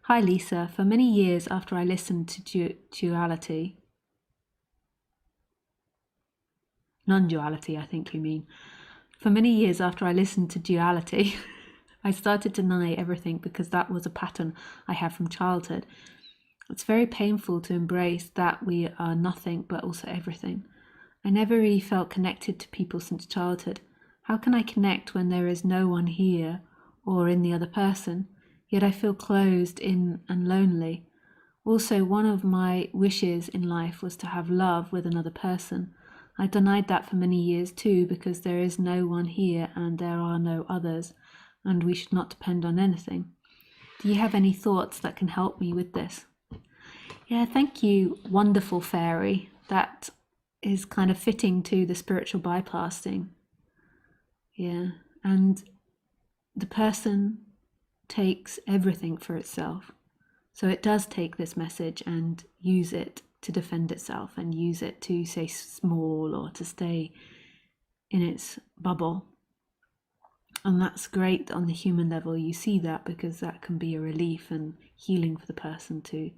Hi Lisa, for many years after I listened to Duality, Non-Duality I think you mean, for many years after I listened to Duality, I started to deny everything because that was a pattern I had from childhood. It's very painful to embrace that we are nothing but also everything. I never really felt connected to people since childhood. How can I connect when there is no one here or in the other person? Yet I feel closed in and lonely. Also, one of my wishes in life was to have love with another person. I denied that for many years too, because there is no one here and there are no others, and we should not depend on anything. Do you have any thoughts that can help me with this? Yeah, thank you, wonderful fairy. That is kind of fitting to the spiritual bypassing. Yeah, and the person takes everything for itself. So it does take this message and use it to defend itself and use it to stay small or to stay in its bubble. And that's great on the human level. You see that because that can be a relief and healing for the person to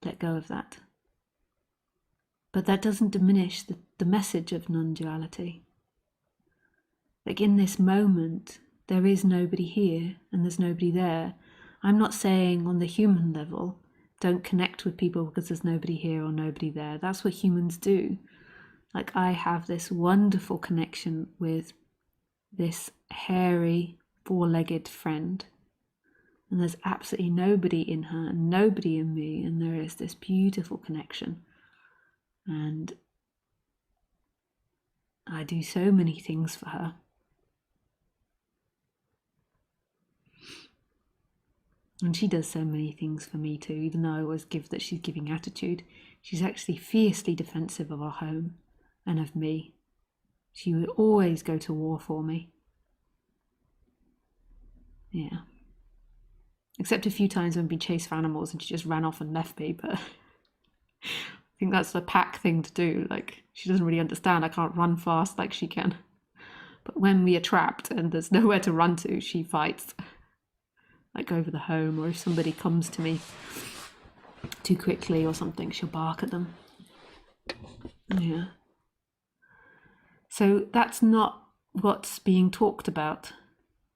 let go of that. But that doesn't diminish the message of non-duality. Like in this moment, there is nobody here and there's nobody there. I'm not saying on the human level, don't connect with people because there's nobody here or nobody there. That's what humans do. Like I have this wonderful connection with this hairy, four-legged friend. And there's absolutely nobody in her and nobody in me. And there is this beautiful connection. And I do so many things for her. And she does so many things for me too, even though I always give that she's giving attitude. She's actually fiercely defensive of our home and of me. She would always go to war for me. Yeah. Except a few times when I've been chased for animals and she just ran off and left me, but I think that's the pack thing to do. Like, she doesn't really understand I can't run fast like she can. But when we are trapped and there's nowhere to run to, she fights. Like over the home, or if somebody comes to me too quickly or something, she'll bark at them. Yeah. So that's not what's being talked about.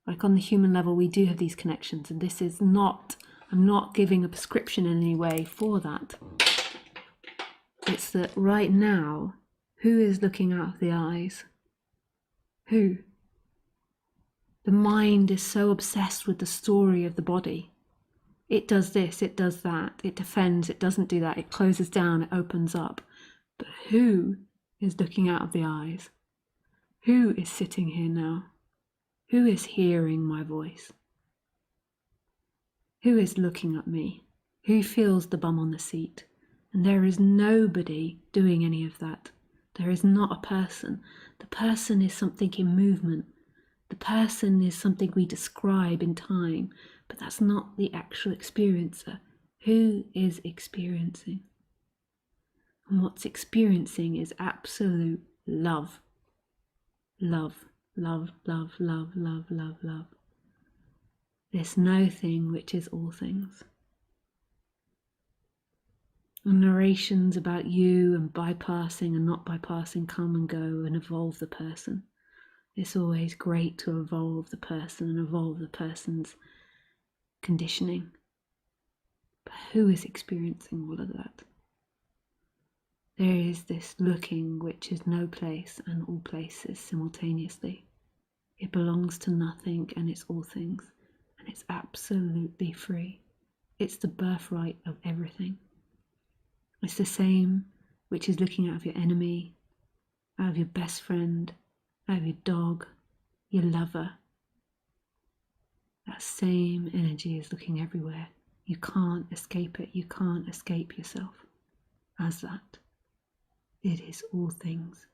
Like on the human level, we do have these connections, and this is not, I'm not giving a prescription in any way for that. It's that right now, who is looking out of the eyes? Who? The mind is so obsessed with the story of the body. It does this, it does that, it defends, it doesn't do that, it closes down, it opens up. But who is looking out of the eyes? Who is sitting here now? Who is hearing my voice? Who is looking at me? Who feels the bum on the seat? And there is nobody doing any of that. There is not a person. The person is something in movement. The person is something we describe in time, but that's not the actual experiencer. Who is experiencing? And what's experiencing is absolute love. Love, love, love, love, love, love, love. This no thing which is all things. And narrations about you and bypassing and not bypassing come and go and evolve the person. It's always great to evolve the person and evolve the person's conditioning. But who is experiencing all of that? There is this looking which is no place and all places simultaneously. It belongs to nothing and it's all things. And it's absolutely free. It's the birthright of everything. It's the same which is looking out of your enemy, out of your best friend, out of your dog, your lover. That same energy is looking everywhere. You can't escape it. You can't escape yourself as that. It is all things.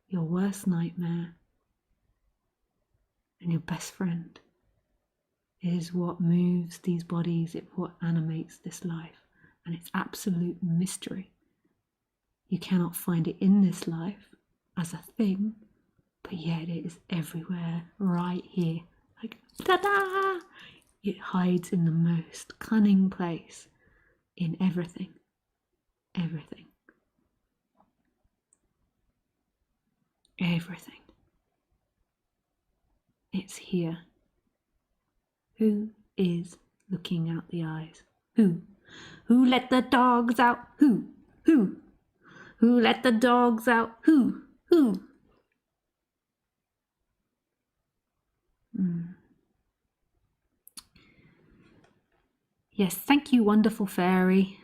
Your worst nightmare and your best friend. It is what moves these bodies. It's what animates this life. And it's absolute mystery. You cannot find it in this life as a thing, but yet it is everywhere, right here. Like, ta-da! It hides in the most cunning place in everything. Everything. Everything. It's here. Who is looking out the eyes? Who? Who let the dogs out? Who? Who? Who let the dogs out? Who? Who? Yes, thank you, wonderful fairy.